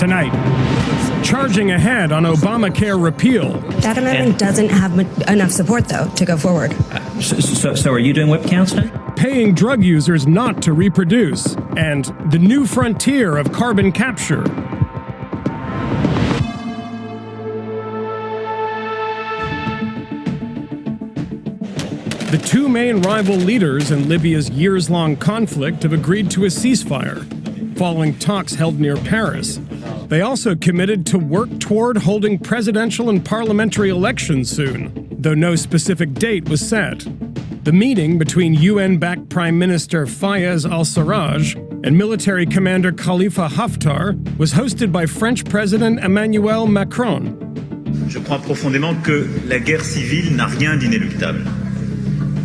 tonight, charging ahead on Obamacare repeal. That amendment doesn't have enough support, though, to go forward. So are you doing whip counts now? Paying drug users not to reproduce, and the new frontier of carbon capture. The two main rival leaders in Libya's years-long conflict have agreed to a ceasefire, following talks held near Paris. They also committed to work toward holding presidential and parliamentary elections soon, though no specific date was set. The meeting between UN-backed Prime Minister Fayez al-Sarraj and military commander Khalifa Haftar was hosted by French President Emmanuel Macron. Je crois profondément que la guerre civile n'a rien d'inéluctable.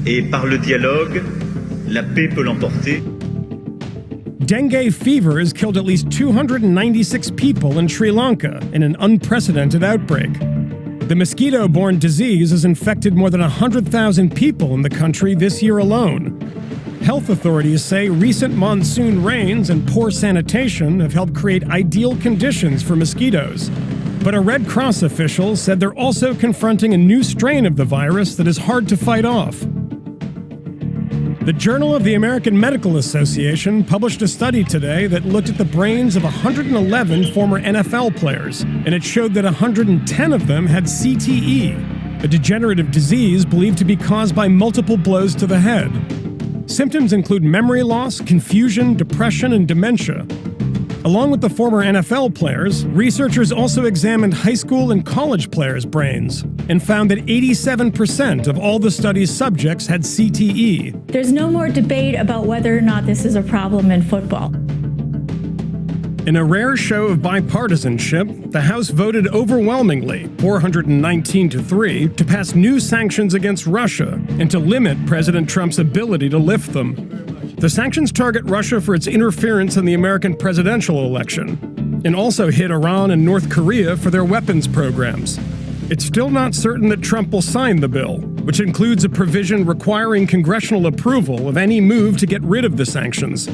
Et par le dialogue, la paix peut l'emporter. Dengue fever has killed at least 296 people in Sri Lanka in an unprecedented outbreak. The mosquito-borne disease has infected more than 100,000 people in the country this year alone. Health authorities say recent monsoon rains and poor sanitation have helped create ideal conditions for mosquitoes. But a Red Cross official said they're also confronting a new strain of the virus that is hard to fight off. The Journal of the American Medical Association published a study today that looked at the brains of 111 former NFL players, and it showed that 110 of them had CTE, a degenerative disease believed to be caused by multiple blows to the head. Symptoms include memory loss, confusion, depression, and dementia. Along with the former NFL players, researchers also examined high school and college players' brains and found that 87% of all the study's subjects had CTE. There's no more debate about whether or not this is a problem in football. In a rare show of bipartisanship, the House voted overwhelmingly, 419-3, to pass new sanctions against Russia and to limit President Trump's ability to lift them. The sanctions target Russia for its interference in the American presidential election, and also hit Iran and North Korea for their weapons programs. It's still not certain that Trump will sign the bill, which includes a provision requiring congressional approval of any move to get rid of the sanctions.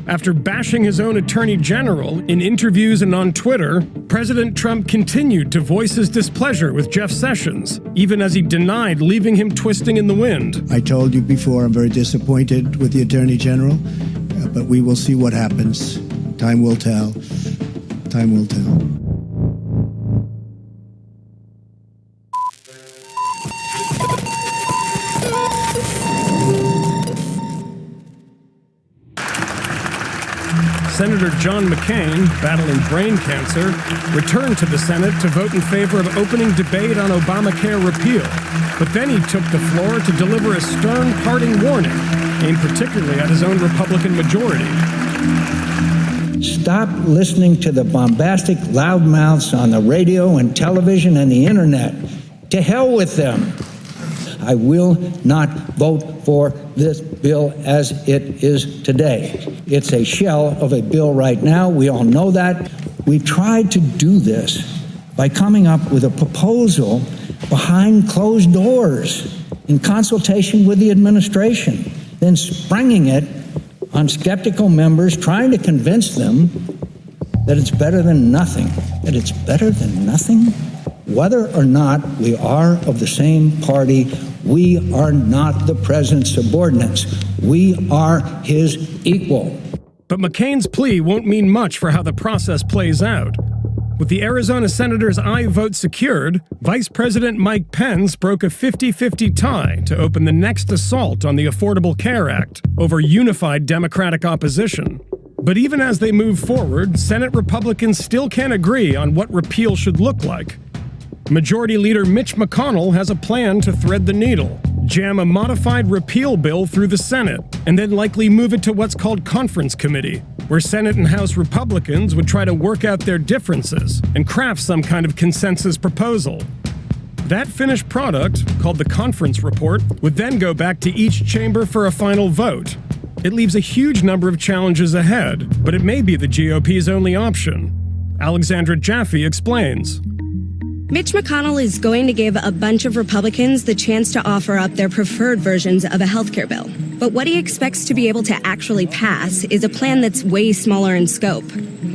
After bashing his own attorney general in interviews and on Twitter, President Trump continued to voice his displeasure with Jeff Sessions, even as he denied leaving him twisting in the wind. I told you before, I'm very disappointed with the attorney general, but we will see what happens. Time will tell. Time will tell. Senator John McCain, battling brain cancer, returned to the Senate to vote in favor of opening debate on Obamacare repeal. But then he took the floor to deliver a stern parting warning, aimed particularly at his own Republican majority. Stop listening to the bombastic loudmouths on the radio and television and the internet. To hell with them. I will not vote for this bill as it is today. It's a shell of a bill right now. We all know that. We tried to do this by coming up with a proposal behind closed doors in consultation with the administration, then springing it on skeptical members, trying to convince them that it's better than nothing. That it's better than nothing? Whether or not we are of the same party, we are not the president's subordinates. We are his equal. But McCain's plea won't mean much for how the process plays out. With the Arizona senator's aye vote secured, Vice President Mike Pence broke a 50-50 tie to open the next assault on the Affordable Care Act over unified Democratic opposition. But even as they move forward, Senate Republicans still can't agree on what repeal should look like. Majority Leader Mitch McConnell has a plan to thread the needle, jam a modified repeal bill through the Senate, and then likely move it to what's called Conference Committee, where Senate and House Republicans would try to work out their differences and craft some kind of consensus proposal. That finished product, called the Conference Report, would then go back to each chamber for a final vote. It leaves a huge number of challenges ahead, but it may be the GOP's only option. Alexandra Jaffe explains. Mitch McConnell is going to give a bunch of Republicans the chance to offer up their preferred versions of a healthcare bill. But what he expects to be able to actually pass is a plan that's way smaller in scope.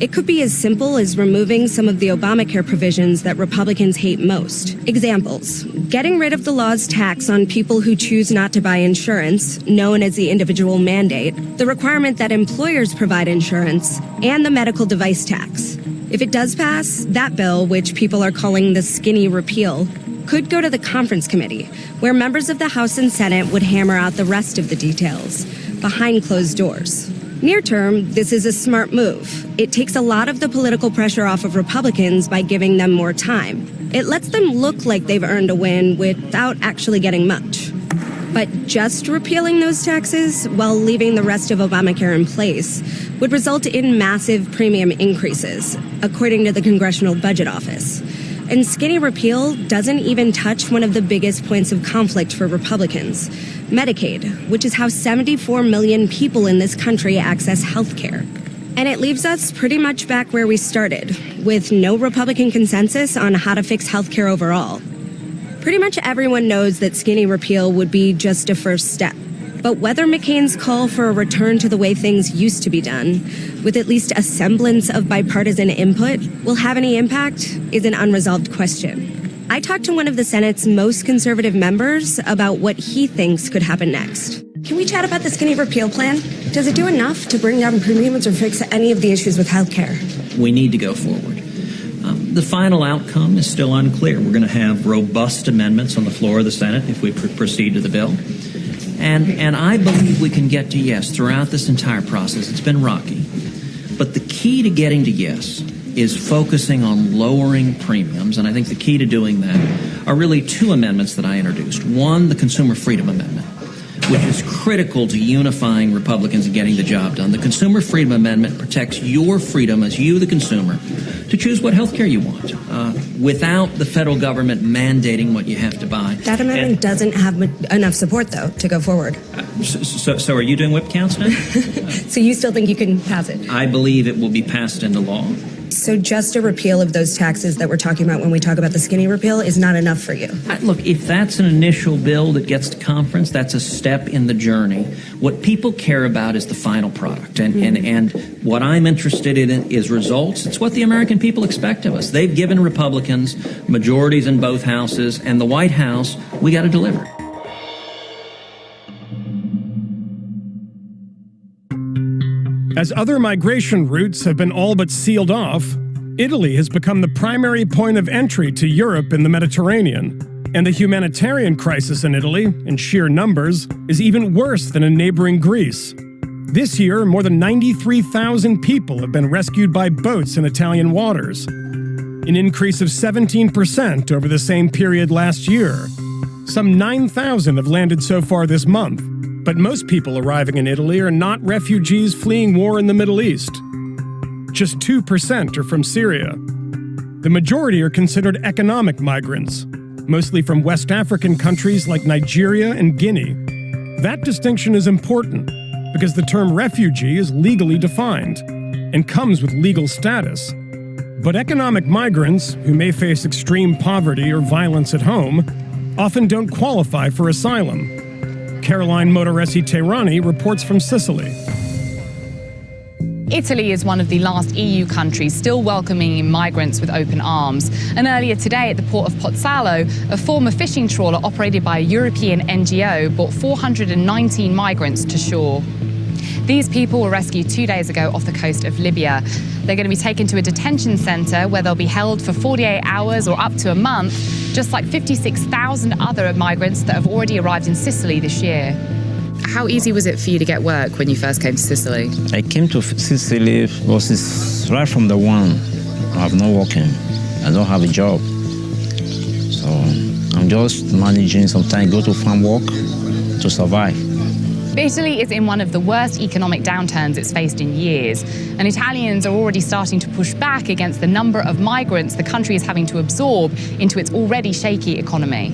It could be as simple as removing some of the Obamacare provisions that Republicans hate most. Examples: getting rid of the law's tax on people who choose not to buy insurance, known as the individual mandate, the requirement that employers provide insurance, and the medical device tax. If it does pass, that bill, which people are calling the skinny repeal, could go to the conference committee, where members of the House and Senate would hammer out the rest of the details, behind closed doors. Near term, this is a smart move. It takes a lot of the political pressure off of Republicans by giving them more time. It lets them look like they've earned a win without actually getting much. But just repealing those taxes while leaving the rest of Obamacare in place would result in massive premium increases, according to the Congressional Budget Office. And skinny repeal doesn't even touch one of the biggest points of conflict for Republicans, Medicaid, which is how 74 million people in this country access health care. And it leaves us pretty much back where we started, with no Republican consensus on how to fix health care overall. Pretty much everyone knows that skinny repeal would be just a first step. But whether McCain's call for a return to the way things used to be done, with at least a semblance of bipartisan input, will have any impact is an unresolved question. I talked to one of the Senate's most conservative members about what he thinks could happen next. Can we chat about the skinny repeal plan? Does it do enough to bring down premiums or fix any of the issues with health care? We need to go forward. The final outcome is still unclear. We're going to have robust amendments on the floor of the Senate if we proceed to the bill. And I believe we can get to yes throughout this entire process. It's been rocky. But the key to getting to yes is focusing on lowering premiums. And I think the key to doing that are really two amendments that I introduced. One, the Consumer Freedom Amendment, which is critical to unifying Republicans and getting the job done. The Consumer Freedom Amendment protects your freedom as you, the consumer, to choose what health care you want without the federal government mandating what you have to buy. That amendment doesn't have enough support, though, to go forward. So are you doing whip counts now? So you still think you can pass it? I believe it will be passed into law. So just a repeal of those taxes that we're talking about when we talk about the skinny repeal is not enough for you? Look, if that's an initial bill that gets to conference, that's a step in the journey. What people care about is the final product. And what I'm interested in is results. It's what the American people expect of us. They've given Republicans majorities in both houses, and the White House, we got to deliver. As other migration routes have been all but sealed off, Italy has become the primary point of entry to Europe in the Mediterranean. And the humanitarian crisis in Italy, in sheer numbers, is even worse than in neighboring Greece. This year, more than 93,000 people have been rescued by boats in Italian waters, an increase of 17% over the same period last year. Some 9,000 have landed so far this month. But most people arriving in Italy are not refugees fleeing war in the Middle East. Just 2% are from Syria. The majority are considered economic migrants, mostly from West African countries like Nigeria and Guinea. That distinction is important because the term refugee is legally defined and comes with legal status. But economic migrants, who may face extreme poverty or violence at home, often don't qualify for asylum. Caroline Motoresi-Tehrani reports from Sicily. Italy is one of the last EU countries still welcoming migrants with open arms. And earlier today at the port of Pozzallo, a former fishing trawler operated by a European NGO brought 419 migrants to shore. These people were rescued 2 days ago off the coast of Libya. They're going to be taken to a detention centre where they'll be held for 48 hours or up to a month, just like 56,000 other migrants that have already arrived in Sicily this year. How easy was it for you to get work when you first came to Sicily? I came to Sicily because it's right from the one. I have no working. I don't have a job. So I'm just managing sometimes go to farm work to survive. Italy is in one of the worst economic downturns it's faced in years, and Italians are already starting to push back against the number of migrants the country is having to absorb into its already shaky economy.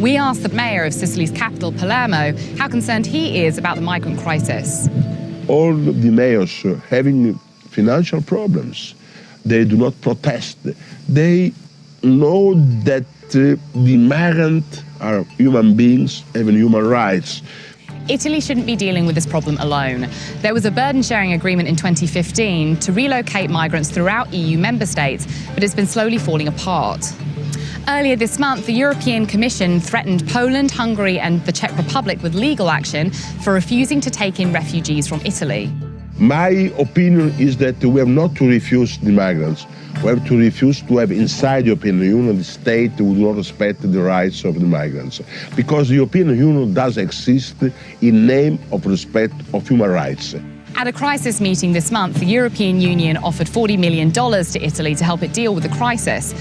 We asked the mayor of Sicily's capital, Palermo, how concerned he is about the migrant crisis. All the mayors having financial problems, they do not protest. They know that the migrants are human beings having human rights. Italy shouldn't be dealing with this problem alone. There was a burden-sharing agreement in 2015 to relocate migrants throughout EU member states, but it's been slowly falling apart. Earlier this month, the European Commission threatened Poland, Hungary and the Czech Republic with legal action for refusing to take in refugees from Italy. My opinion is that we have not to refuse the migrants. We have to refuse to have inside the European Union the state who will not respect the rights of the migrants. Because the European Union does exist in name of respect of human rights. At a crisis meeting this month, the European Union offered $40 million to Italy to help it deal with the crisis.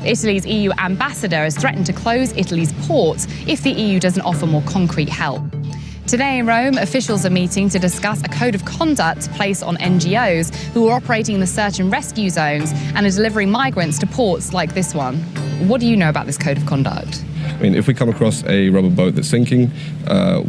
Italy's EU ambassador has threatened to close Italy's ports if the EU doesn't offer more concrete help. Today in Rome, officials are meeting to discuss a code of conduct placed on NGOs who are operating in the search and rescue zones and are delivering migrants to ports like this one. What do you know about this code of conduct? I mean, if we come across a rubber boat that's sinking,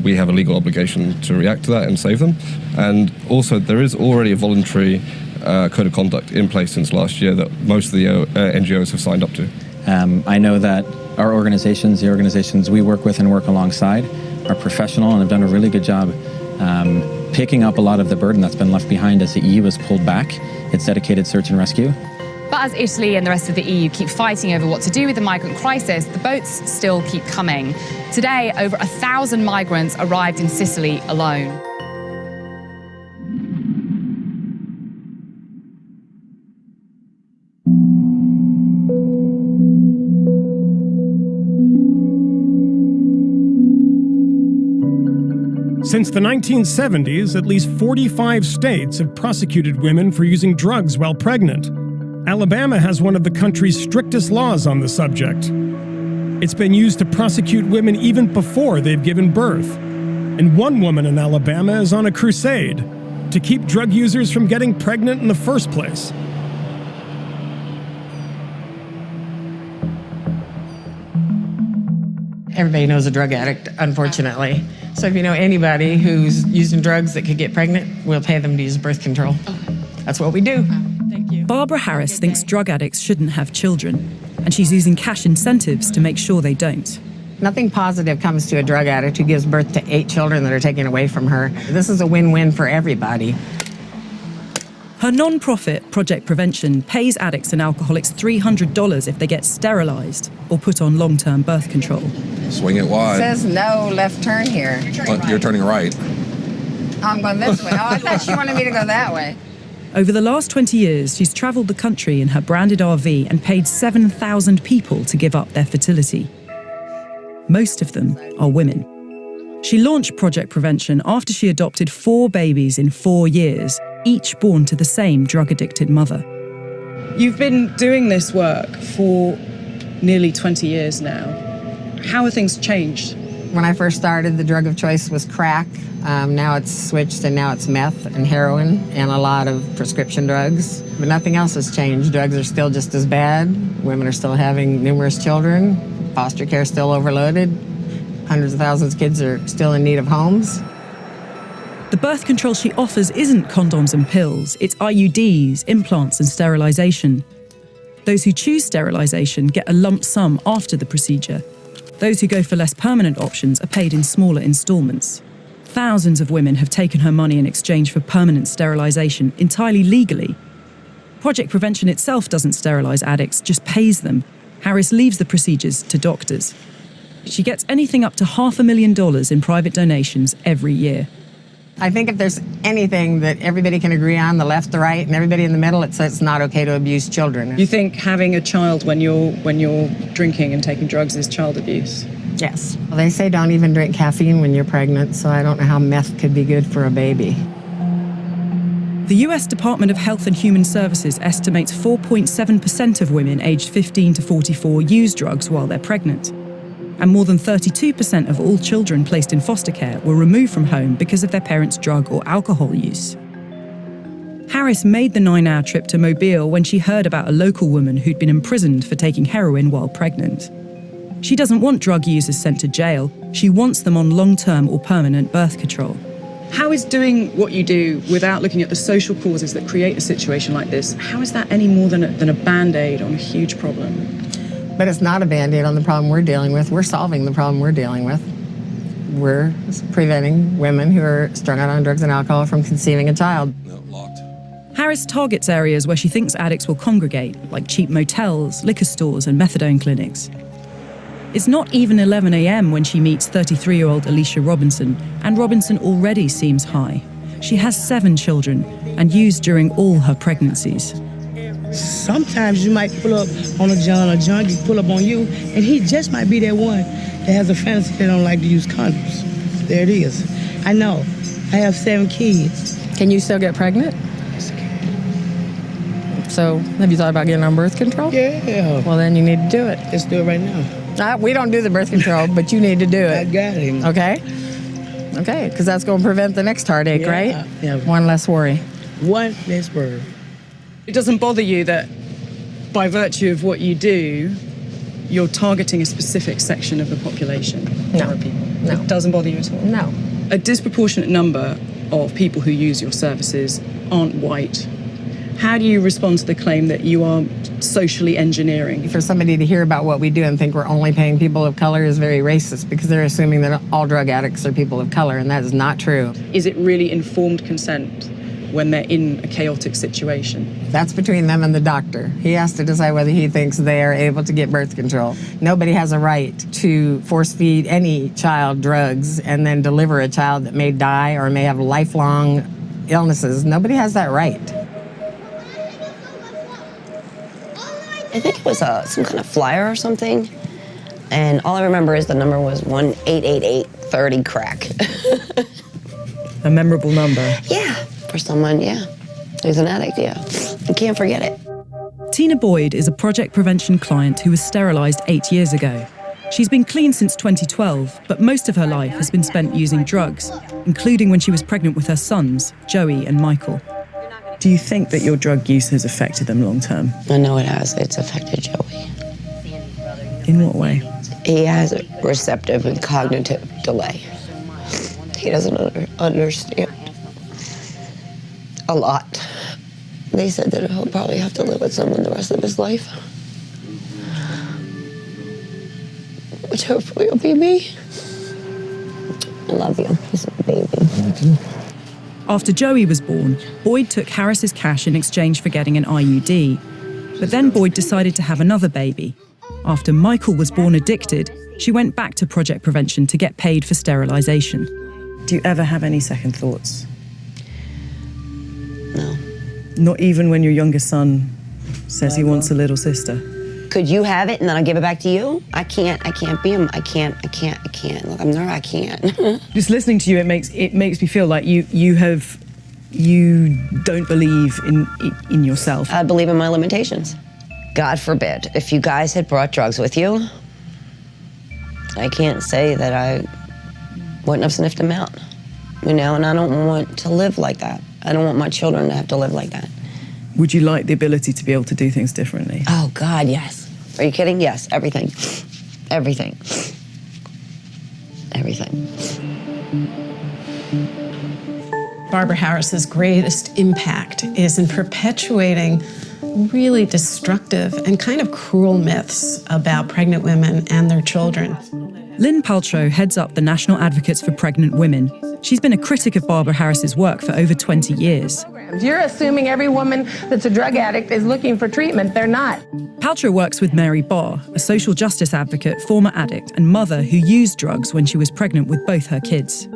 we have a legal obligation to react to that and save them. And also, there is already a voluntary code of conduct in place since last year that most of the NGOs have signed up to. I know that our organizations, the organizations we work with and work alongside, are professional and have done a really good job picking up a lot of the burden that's been left behind as the EU has pulled back its dedicated search and rescue. But as Italy and the rest of the EU keep fighting over what to do with the migrant crisis, the boats still keep coming. Today, over 1,000 migrants arrived in Sicily alone. Since the 1970s, at least 45 states have prosecuted women for using drugs while pregnant. Alabama has one of the country's strictest laws on the subject. It's been used to prosecute women even before they've given birth. And one woman in Alabama is on a crusade to keep drug users from getting pregnant in the first place. Everybody knows a drug addict, unfortunately. So if you know anybody who's using drugs that could get pregnant, we'll pay them to use birth control. That's what we do. Thank you. Barbara Harris thinks drug addicts shouldn't have children, and she's using cash incentives to make sure they don't. Nothing positive comes to a drug addict who gives birth to 8 children that are taken away from her. This is a win-win for everybody. Her non-profit, Project Prevention, pays addicts and alcoholics $300 if they get sterilized or put on long-term birth control. Swing it wide. It says no left turn here. You're turning right. I'm going this way. Oh, I thought she wanted me to go that way. Over the last 20 years, she's traveled the country in her branded RV and paid 7,000 people to give up their fertility. Most of them are women. She launched Project Prevention after she adopted 4 babies in 4 years, each born to the same drug-addicted mother. You've been doing this work for nearly 20 years now. How have things changed? When I first started, the drug of choice was crack. Now it's switched, and now it's meth and heroin and a lot of prescription drugs. But nothing else has changed. Drugs are still just as bad. Women are still having numerous children. Foster care is still overloaded. Hundreds of thousands of kids are still in need of homes. The birth control she offers isn't condoms and pills, it's IUDs, implants and sterilization. Those who choose sterilization get a lump sum after the procedure. Those who go for less permanent options are paid in smaller installments. Thousands of women have taken her money in exchange for permanent sterilization, entirely legally. Project Prevention itself doesn't sterilize addicts, just pays them. Harris leaves the procedures to doctors. She gets anything up to $500,000 in private donations every year. I think if there's anything that everybody can agree on, the left, the right, and everybody in the middle, it's not okay to abuse children. You think having a child when you're drinking and taking drugs is child abuse? Yes. Well, they say don't even drink caffeine when you're pregnant, so I don't know how meth could be good for a baby. The US Department of Health and Human Services estimates 4.7% of women aged 15 to 44 use drugs while they're pregnant. And more than 32% of all children placed in foster care were removed from home because of their parents' drug or alcohol use. Harris made the 9-hour trip to Mobile when she heard about a local woman who'd been imprisoned for taking heroin while pregnant. She doesn't want drug users sent to jail. She wants them on long-term or permanent birth control. How is doing what you do without looking at the social causes that create a situation like this, how is that any more than a Band-Aid on a huge problem? But it's not a Band-Aid on the problem we're dealing with. We're solving the problem we're dealing with. We're preventing women who are strung out on drugs and alcohol from conceiving a child. Harris targets areas where she thinks addicts will congregate, like cheap motels, liquor stores, and methadone clinics. It's not even 11 a.m. when she meets 33-year-old Alicia Robinson, and Robinson already seems high. She has 7 children and used during all her pregnancies. Sometimes you might pull up on a junkie pull up on you, and he just might be that one that has a fantasy that don't like to use condoms. There it is. I know. I have 7 kids. Can you still get pregnant? So, have you thought about getting on birth control? Yeah. Well, then you need to do it. Let's do it right now. We don't do the birth control, but you need to do it. I got it. Okay? Okay, because that's going to prevent the next heartache, right? Yeah. One less worry. One less worry. It doesn't bother you that by virtue of what you do, you're targeting a specific section of the population? No. No. It doesn't bother you at all? No. A disproportionate number of people who use your services aren't white. How do you respond to the claim that you are socially engineering? For somebody to hear about what we do and think we're only paying people of color is very racist, because they're assuming that all drug addicts are people of color, and that is not true. Is it really informed consent when they're in a chaotic situation? That's between them and the doctor. He has to decide whether he thinks they are able to get birth control. Nobody has a right to force feed any child drugs and then deliver a child that may die or may have lifelong illnesses. Nobody has that right. I think it was some kind of flyer or something, and all I remember is the number was 1-888-30-CRACK. A memorable number. Yeah, for someone, yeah. Who's an addict, yeah. You can't forget it. Tina Boyd is a Project Prevention client who was sterilised 8 years ago. She's been clean since 2012, but most of her life has been spent using drugs, including when she was pregnant with her sons, Joey and Michael. Do you think that your drug use has affected them long term? I know it has. It's affected Joey. In what way? He has a receptive and cognitive delay. He doesn't understand a lot. They said that he'll probably have to live with someone the rest of his life, which hopefully will be me. I love you. He's a baby. After Joey was born, Boyd took Harris's cash in exchange for getting an IUD. But then Boyd decided to have another baby. After Michael was born addicted, she went back to Project Prevention to get paid for sterilisation. Do you ever have any second thoughts? No. Not even when your youngest son says he wants a little sister? Could you have it and then I'll give it back to you? I can't be him. I can't. Look, I'm there, I can't. Just listening to you, it makes me feel like you don't believe in yourself. I believe in my limitations. God forbid, if you guys had brought drugs with you, I can't say that I wouldn't have sniffed them out. You know, and I don't want to live like that. I don't want my children to have to live like that. Would you like the ability to be able to do things differently? Oh, God, yes. Are you kidding? Yes, everything. Everything. Everything. Barbara Harris's greatest impact is in perpetuating really destructive and kind of cruel myths about pregnant women and their children. Lynn Paltrow heads up the National Advocates for Pregnant Women. She's been a critic of Barbara Harris's work for over 20 years. You're assuming every woman that's a drug addict is looking for treatment. They're not. Paltrow works with Mary Barr, a social justice advocate, former addict, and mother who used drugs when she was pregnant with both her kids.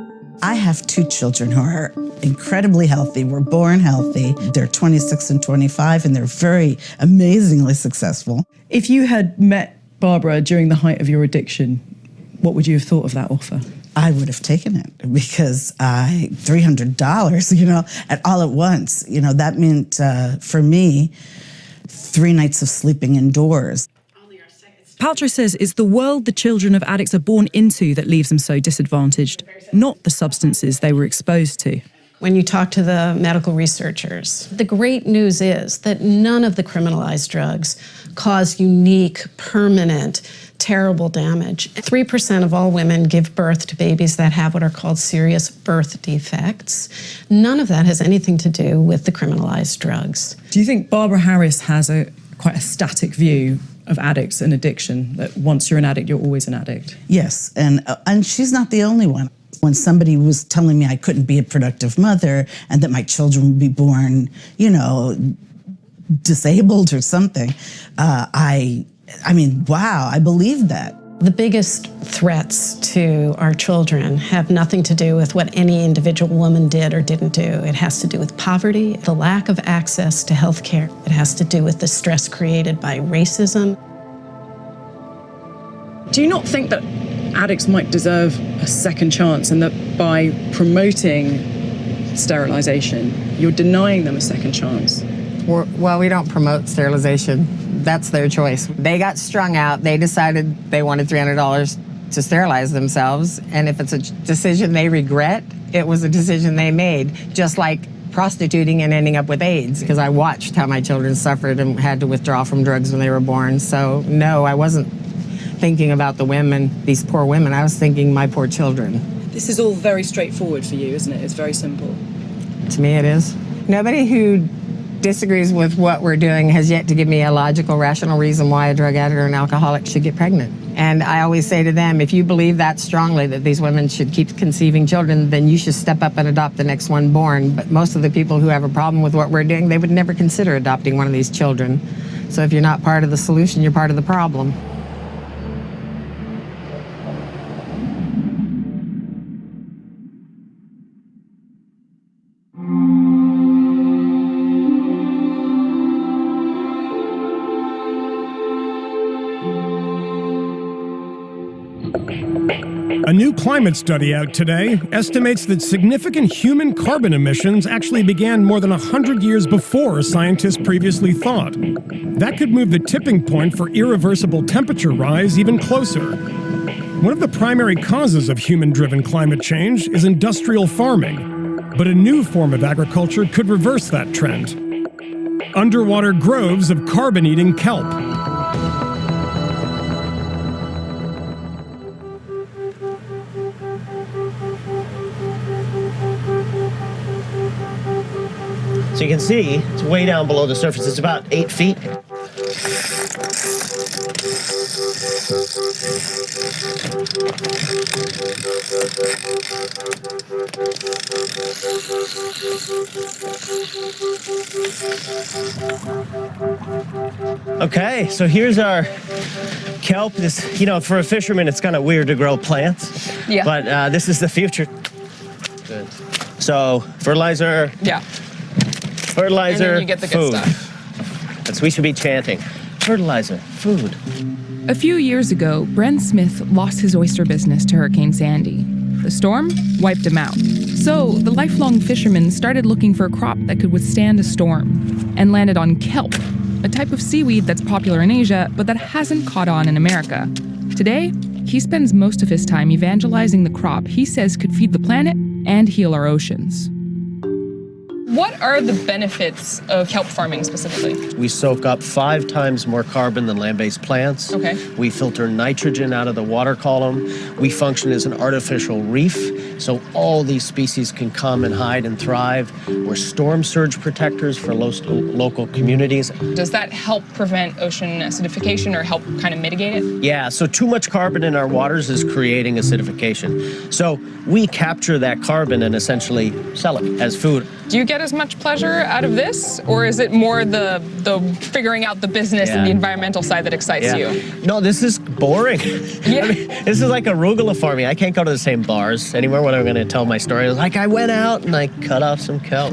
I have 2 children who are incredibly healthy, were born healthy. They're 26 and 25, and they're very amazingly successful. If you had met Barbara during the height of your addiction, what would you have thought of that offer? I would have taken it because $300, at all at once, that meant for me 3 nights of sleeping indoors. Paltrow says it's the world the children of addicts are born into that leaves them so disadvantaged, not the substances they were exposed to. When you talk to the medical researchers, the great news is that none of the criminalized drugs cause unique, permanent, terrible damage. 3% of all women give birth to babies that have what are called serious birth defects. None of that has anything to do with the criminalized drugs. Do you think Barbara Harris has quite a static view of addicts and addiction, that once you're an addict, you're always an addict. Yes, and she's not the only one. When somebody was telling me I couldn't be a productive mother and that my children would be born, disabled or something, I mean, wow, I believed that. The biggest threats to our children have nothing to do with what any individual woman did or didn't do. It has to do with poverty, the lack of access to health care. It has to do with the stress created by racism. Do you not think that addicts might deserve a second chance, and that by promoting sterilization, you're denying them a second chance? Well, we don't promote sterilization. That's their choice. They got strung out. They decided they wanted $300 to sterilize themselves. And if it's a decision they regret, it was a decision they made. Just like prostituting and ending up with AIDS, because I watched how my children suffered and had to withdraw from drugs when they were born. So no, I wasn't thinking about the women, these poor women. I was thinking my poor children. This is all very straightforward for you, isn't it? It's very simple. To me, it is. Nobody who disagrees with what we're doing has yet to give me a logical, rational reason why a drug addict or an alcoholic should get pregnant. And I always say to them, if you believe that strongly, that these women should keep conceiving children, then you should step up and adopt the next one born. But most of the people who have a problem with what we're doing, they would never consider adopting one of these children. So if you're not part of the solution, you're part of the problem. A new climate study out today estimates that significant human carbon emissions actually began more than 100 years before scientists previously thought. That could move the tipping point for irreversible temperature rise even closer. One of the primary causes of human-driven climate change is industrial farming, but a new form of agriculture could reverse that trend. Underwater groves of carbon-eating kelp. So you can see, it's way down below the surface. It's about 8 feet. Okay, so here's our kelp. This, for a fisherman, it's kind of weird to grow plants. Yeah. But this is the future. Good. So fertilizer. Yeah. Fertilizer, and then you get the good food. stuff. That's, we should be chanting. Fertilizer, food. A few years ago, Brent Smith lost his oyster business to Hurricane Sandy. The storm wiped him out. So the lifelong fisherman started looking for a crop that could withstand a storm, and landed on kelp, a type of seaweed that's popular in Asia, but that hasn't caught on in America. Today, he spends most of his time evangelizing the crop he says could feed the planet and heal our oceans. What are the benefits of kelp farming specifically? We soak up 5 times more carbon than land-based plants. Okay. We filter nitrogen out of the water column. We function as an artificial reef, so all these species can come and hide and thrive. We're storm surge protectors for local communities. Does that help prevent ocean acidification or help kind of mitigate it? Yeah, so too much carbon in our waters is creating acidification. So we capture that carbon and essentially sell it as food. Do you get as much pleasure out of this, or is it more the figuring out the business and the environmental side that excites you? No, this is boring. Yeah. I mean, this is like arugula farming. I can't go to the same bars anymore when I'm going to tell my story. Like, I went out and I cut off some kelp,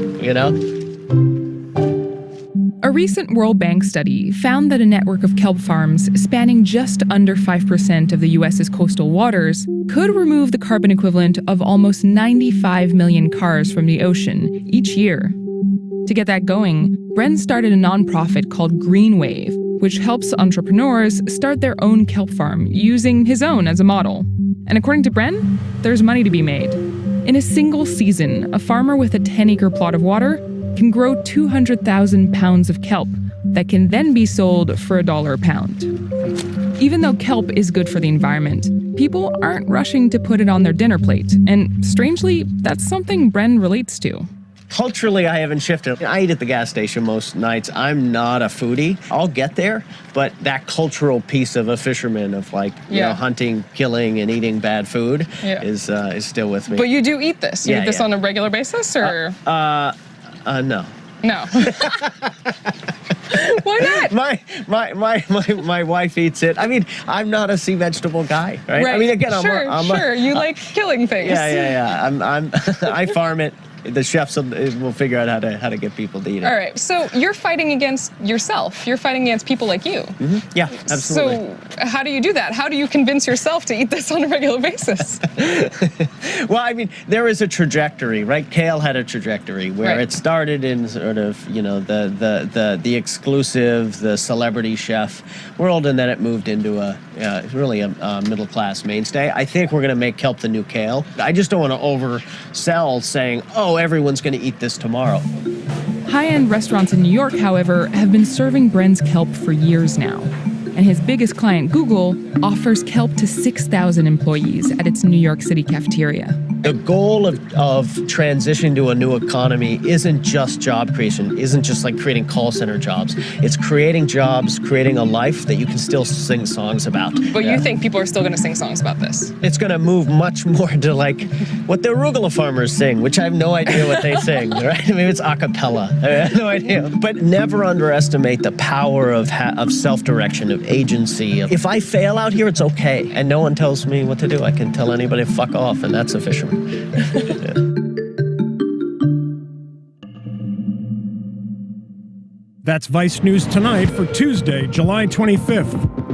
A recent World Bank study found that a network of kelp farms spanning just under 5% of the U.S.'s coastal waters could remove the carbon equivalent of almost 95 million cars from the ocean each year. To get that going, Bren started a nonprofit called Green Wave, which helps entrepreneurs start their own kelp farm using his own as a model. And according to Bren, there's money to be made. In a single season, a farmer with a 10-acre plot of water can grow 200,000 pounds of kelp that can then be sold for $1 a pound. Even though kelp is good for the environment, people aren't rushing to put it on their dinner plate, and strangely, that's something Bren relates to. Culturally, I haven't shifted. I eat at the gas station most nights. I'm not a foodie. I'll get there, but that cultural piece of a fisherman of like, you know, hunting, killing, and eating bad food is still with me. But you do eat this? You eat this on a regular basis, or? No. No. Why not? My wife eats it. I mean, I'm not a sea vegetable guy, right? I mean, again, You like killing things. Yeah. I farm it. The chefs will figure out how to get people to eat it. All right. So you're fighting against yourself. You're fighting against people like you. Mm-hmm. Yeah, absolutely. So how do you do that? How do you convince yourself to eat this on a regular basis? Well, I mean, there is a trajectory, right? Kale had a trajectory where it started in sort of, you know, the exclusive, the celebrity chef world, and then it moved into a middle class mainstay. I think we're going to make kelp the new kale. I just don't want to oversell saying, oh, everyone's going to eat this tomorrow. High-end restaurants in New York, however, have been serving Bren's kelp for years now. And his biggest client, Google, offers kelp to 6,000 employees at its New York City cafeteria. The goal of transitioning to a new economy isn't just job creation, isn't just like creating call center jobs. It's creating jobs, creating a life that you can still sing songs about. But you think people are still going to sing songs about this? It's going to move much more to like what the arugula farmers sing, which I have no idea what they sing, right? Maybe it's a cappella. I have no idea. But never underestimate the power of self-direction, of agency. If I fail out here, it's okay. And no one tells me what to do. I can tell anybody to fuck off, and that's a fisherman. That's Vice News Tonight for Tuesday, July 25th.